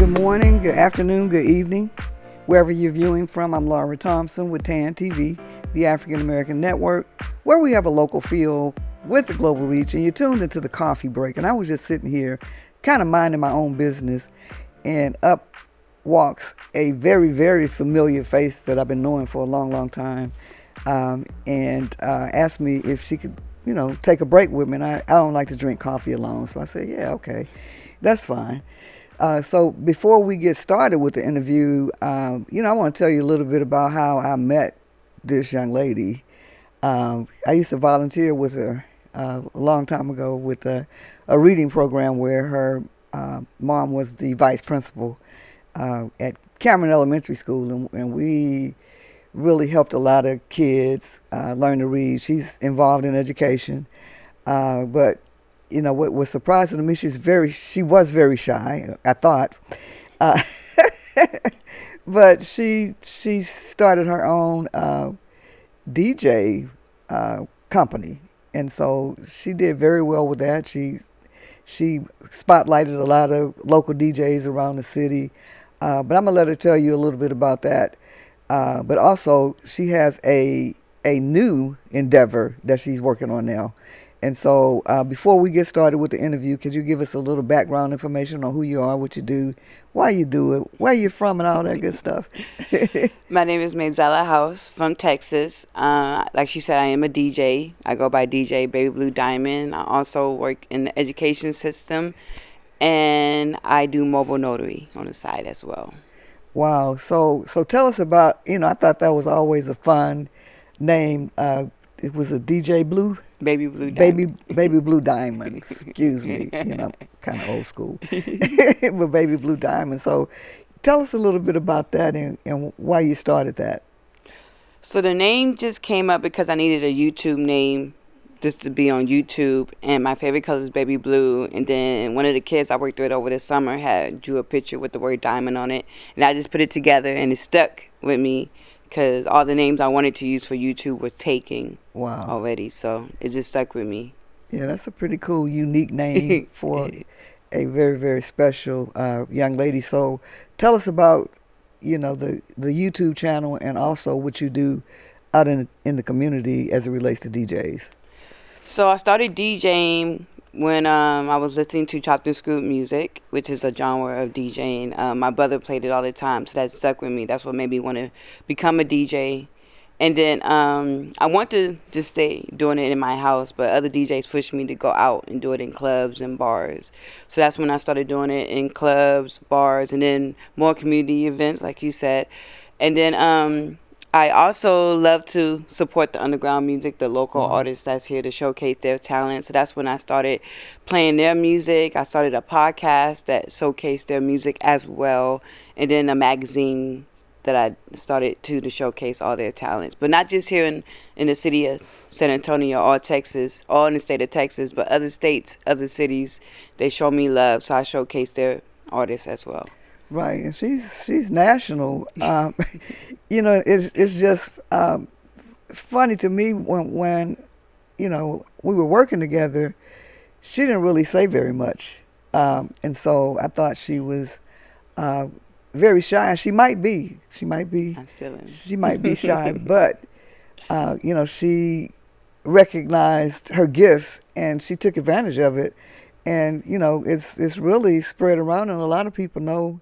Good morning, good afternoon, good evening. Wherever you're viewing from, I'm Laura Thompson with TAN TV, the African American Network, where we have a local feel with a global reach, and you're tuned into the coffee break. And I was just sitting here kind of minding my own business, and up walks a very, very familiar face that I've been knowing for a long, long time, and asked me if she could, take a break with me. And I don't like to drink coffee alone, so I said, yeah, okay, that's fine. So before we get started with the interview, I want to tell you a little bit about how I met this young lady. I used to volunteer with her a long time ago with a reading program where her mom was the vice principal at Cameron Elementary School, and we really helped a lot of kids learn to read. She's involved in education, but what was surprising to me, she was very shy, I thought, but she started her own DJ company, and so she did very well with that. She spotlighted a lot of local DJs around the city, but I'm gonna let her tell you a little bit about that. But also, she has a new endeavor that she's working on now. And so before we get started with the interview, could you give us a little background information on who you are, what you do, why you do it, where you're from, and all that good stuff? My name is Mayzella House from Texas. Like she said, I am a DJ. I go by DJ Baby Blue Diamond. I also work in the education system, and I do mobile notary on the side as well. Wow. So tell us about, I thought that was always a fun name. It was a DJ Blue? Baby Blue Diamond. Baby Blue Diamond. Excuse me. Kind of old school. But Baby Blue Diamond. So tell us a little bit about that and why you started that. So the name just came up because I needed a YouTube name just to be on YouTube. And my favorite color is baby blue. And then one of the kids I worked with over the summer drew a picture with the word diamond on it. And I just put it together and it stuck with me, because all the names I wanted to use for YouTube were taken already. So it just stuck with me. Yeah, that's a pretty cool, unique name for a very, very special young lady. So tell us about, the YouTube channel and also what you do out in the community as it relates to DJs. So I started DJing when I was listening to chopped and screwed music, which is a genre of DJing. My brother played it all the time, so that stuck with me. That's what made me want to become a DJ. And then I wanted to just stay doing it in my house, but other DJs pushed me to go out and do it in clubs and bars. So that's when I started doing it in clubs, bars, and then more community events, like you said. And then I also love to support the underground music, the local artists that's here to showcase their talent. So that's when I started playing their music. I started a podcast that showcased their music as well. And then a magazine that I started to showcase all their talents. But not just here in the city of San Antonio or Texas, or in the state of Texas, but other states, other cities, they show me love. So I showcase their artists as well. Right, and she's national. It's just funny to me when we were working together. She didn't really say very much, and so I thought she was very shy. And she might be. I'm still in. She might be shy, but she recognized her gifts and she took advantage of it, and it's really spread around, and a lot of people know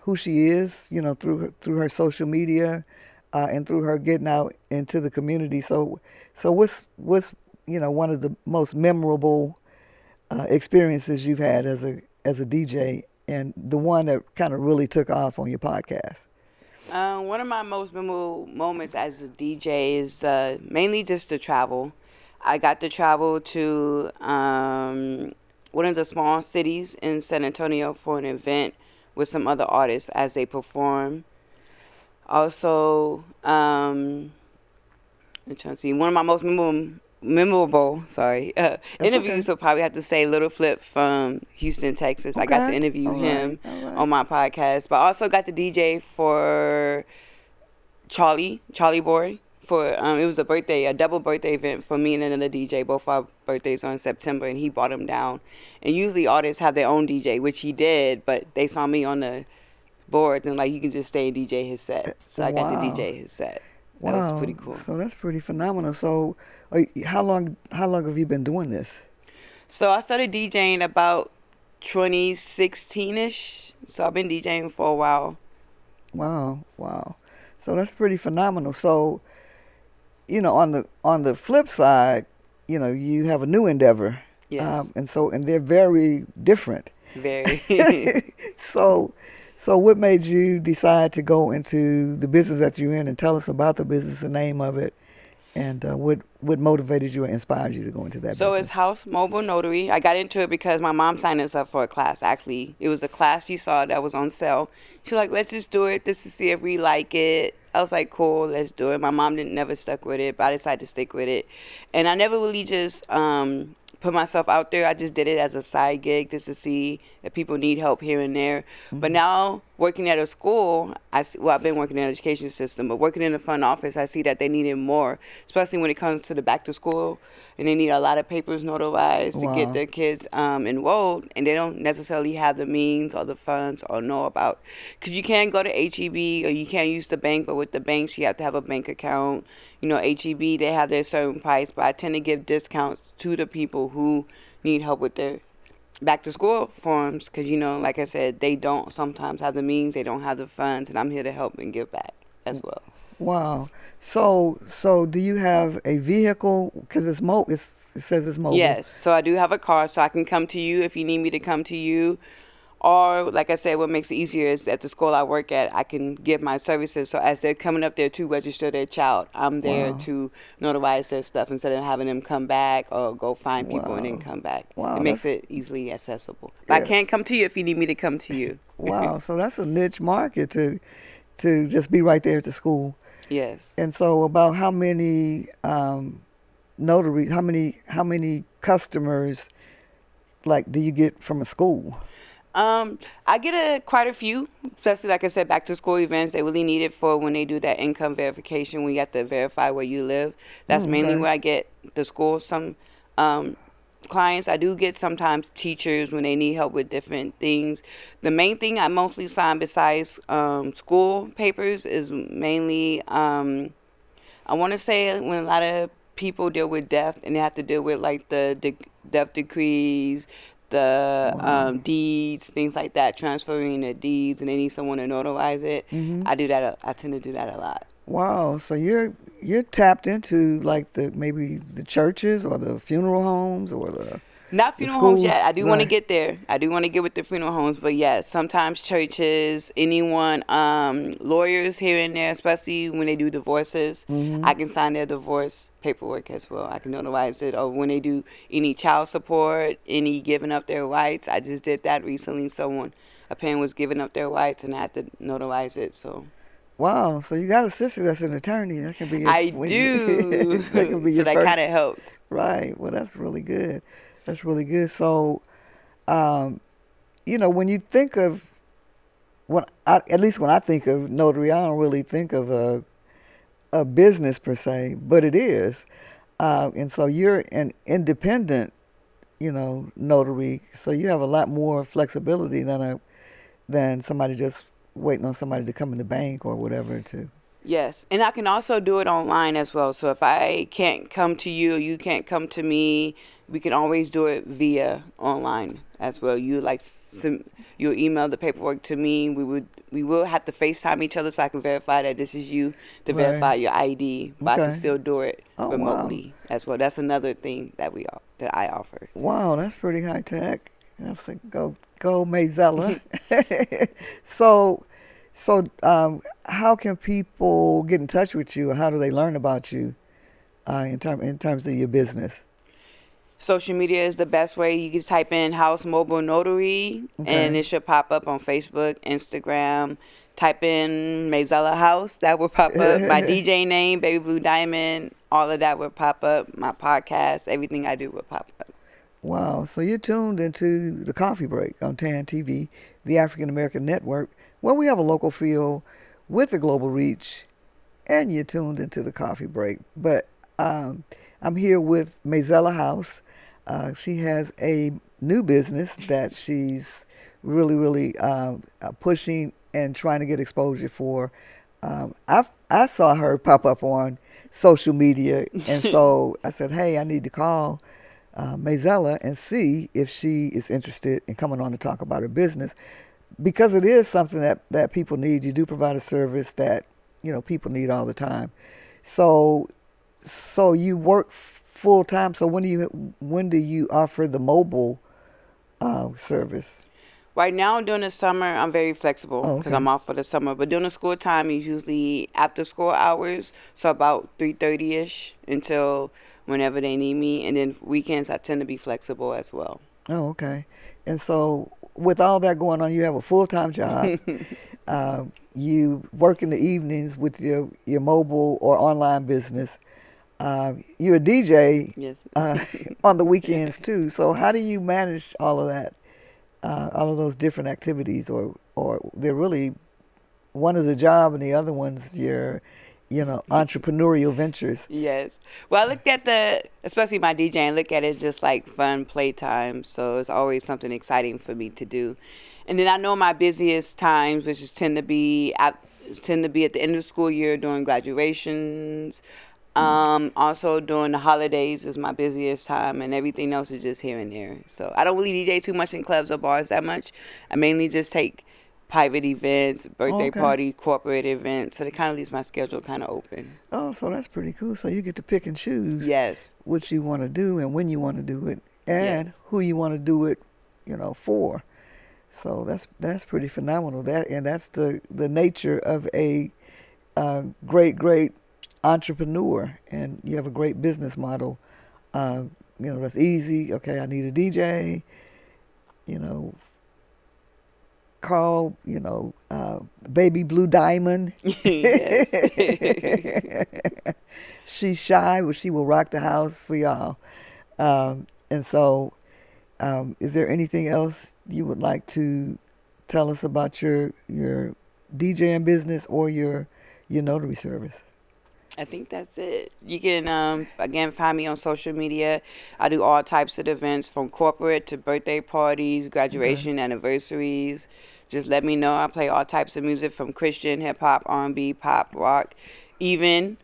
who she is, through her social media, and through her getting out into the community. So what's one of the most memorable experiences you've had as a DJ, and the one that kind of really took off on your podcast? One of my most memorable moments as a DJ is mainly just the travel. I got to travel to one of the small cities in San Antonio for an event with some other artists as they perform. Also, I'm trying to see, one of my most memorable interviews, will probably have to say Little Flip from Houston, Texas. Okay. I got to interview him on my podcast, but I also got the DJ for Charlie Boy for it was a double birthday event for me and another DJ. Both our birthdays are in September, and he brought him down. And usually artists have their own DJ, which he did, but they saw me on the boards and like you can just stay and DJ his set. So I got to Wow. DJ his set. That was Wow. pretty cool. So that's pretty phenomenal. So how long have you been doing this? So I started DJing about 2016ish. So I've been DJing for a while. Wow. Wow. So that's pretty phenomenal. So, on the flip side, you have a new endeavor. Yes. And they're very different. Very. So what made you decide to go into the business that you're in, and tell us about the business, the name of it, and what motivated you and inspired you to go into that So business? it's House Mobile Notary. I got into it because my mom signed us up for a class. Actually, it was a class she saw that was on sale. She was like, let's just do it just to see if we like it. I was like, cool, let's do it. My mom never stuck with it, but I decided to stick with it. And I never really just put myself out there. I just did it as a side gig just to see if people need help here and there. Mm-hmm. But now working at a school, I've been working in the education system, but working in the front office, I see that they need it more, especially when it comes to the back to school. And they need a lot of papers notarized to Wow. get their kids enrolled, and they don't necessarily have the means or the funds or know about. Because you can't go to HEB or you can't use the bank, but with the banks, you have to have a bank account. HEB, they have their certain price, but I tend to give discounts to the people who need help with their back to school forms because, like I said, they don't sometimes have the means, they don't have the funds, and I'm here to help and give back as well. Wow. So do you have a vehicle? Because it says it's mobile. Yes, so I do have a car, so I can come to you if you need me to come to you. Or, like I said, what makes it easier is at the school I work at, I can give my services. So as they're coming up there to register their child, I'm there Wow. to notarize their stuff instead of having them come back or go find people and then Wow. come back. Wow, It makes that's- it easily accessible. But I Yeah. can't come to you if you need me to come to you. Wow. So that's a niche market to just be right there at the school. Yes. And so about how many notaries, how many customers like do you get from a school? I get quite a few, especially like I said, back to school events. They really need it for when they do that income verification. We have to verify where you live. That's mainly Okay. where I get the school. Some clients, I do get sometimes teachers when they need help with different things. The main thing I mostly sign besides school papers is mainly, I want to say when a lot of people deal with death and they have to deal with like the death decrees, the Wow. deeds, things like that, transferring the deeds, and they need someone to notarize it. Mhm. I do that. I tend to do that a lot. Wow. So you're tapped into like maybe the churches or the funeral homes or the Not funeral homes schools, yet. I do want to right. get there. I do want to get with the funeral homes, but yes, sometimes churches, anyone, lawyers here and there, especially when they do divorces, I can sign their divorce paperwork as well. I can notarize it. Or when they do any child support, any giving up their rights. I just did that recently. A parent was giving up their rights, and I had to notarize it. So Wow. So you got a sister that's an attorney. That can be your, I do. that can be So your that first. kind of helps. Right. Well, that's really good. That's really good. So, when you think of at least when I think of notary, I don't really think of a business per se, but it is. And so you're an independent, notary. So you have a lot more flexibility than somebody just waiting on somebody to come in the bank or whatever to. Yes, and I can also do it online as well. So if I can't come to you, or you can't come to me, we can always do it via online as well. You'll email the paperwork to me. We will have to FaceTime each other so I can verify that this is you to Right. verify your ID. But I can Okay. still do it Oh, wow. remotely as well. That's another thing that I offer. Wow, that's pretty high tech. That's a go Mayzella. So, how can people get in touch with you, or how do they learn about you in terms of your business? Social media is the best way. You can type in House Mobile Notary, and Okay. it should pop up on Facebook, Instagram. Type in Mayzella House, that will pop up. My DJ name, Baby Blue Diamond, all of that will pop up. My podcast, everything I do will pop up. Wow, so you're tuned into the Coffee Break on TAN TV, the African American Network, where we have a local feel with a global reach. and you're tuned into the coffee break. But I'm here with Mayzella House. She has a new business that she's really pushing and trying to get exposure for. I saw her pop up on social media, and so I said, "Hey, I need to call Mayzella and see if she is interested in coming on to talk about her business because it is something that people need. You do provide a service that people need all the time. So you work full time. So when do you offer the mobile service? Right now, during the summer, I'm very flexible Oh, because okay. I'm off for the summer. But during the school time is usually after school hours, so about 3:30 ish until whenever they need me. And then weekends, I tend to be flexible as well. Oh, okay. And so with all that going on, you have a full time job. You work in the evenings with your mobile or online business. You're a DJ Yes. on the weekends too. So how do you manage all of that, all of those different activities, or they're really one is a job and the other one's your, entrepreneurial ventures. Yes. Well, I look at especially my DJing, look at it just like fun playtime. So it's always something exciting for me to do. And then I know my busiest times, which is tend to be at the end of the school year during graduations. Also during the holidays is my busiest time, and everything else is just here and there. So I don't really DJ too much in clubs or bars that much. I mainly just take private events, Oh, birthday okay. party, corporate events. So it kind of leaves my schedule kind of open. Oh, so that's pretty cool. So you get to pick and choose Yes. what you want to do and when you want to do it Yes. and who you want to do it, for. So that's pretty phenomenal. That's the nature of a great entrepreneur, and you have a great business model. That's easy. Okay, I need a DJ. You know, call Baby Blue Diamond. Yes. She's shy, but she will rock the house for y'all. And so, is there anything else you would like to tell us about your DJing business or your notary service? I think that's it. You can again find me on social media. I do all types of events from corporate to birthday parties, Okay. graduation, anniversaries. Just let me know. I play all types of music from Christian, hip hop, R&B, pop, rock, even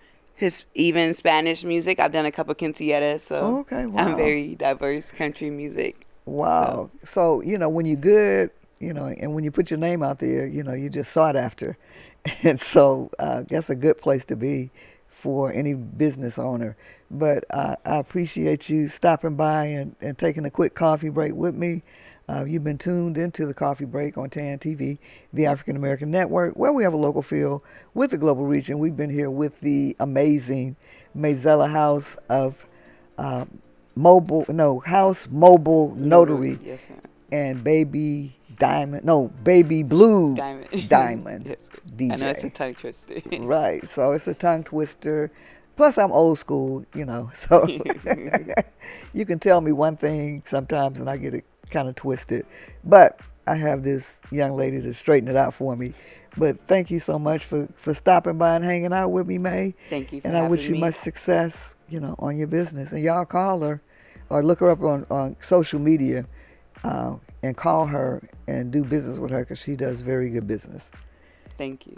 even Spanish music. I've done a couple quinceañeras, so Okay. I'm Wow. very diverse country music. So Wow. So, when you're good, and when you put your name out there, you're just sought after. And so that's a good place to be for any business owner. But I appreciate you stopping by and taking a quick coffee break with me. You've been tuned into the coffee break on TAN TV, the African American Network, where we have a local feel with the global reach. And we've been here with the amazing Mayzella House of uh, House Mobile notary, Notary yes, ma'am. and Baby Diamond, no, Baby Blue Diamond. Diamond Yes. I know it's a DJ. tongue twister. Right. So it's a tongue twister. Plus, I'm old school, so you can tell me one thing sometimes and I get it kind of twisted. But I have this young lady to straighten it out for me. But thank you so much for stopping by and hanging out with me, May. Thank you for And I wish having you me. much success, on your business. And y'all call her or look her up on social media and call her and do business with her because she does very good business. Thank you.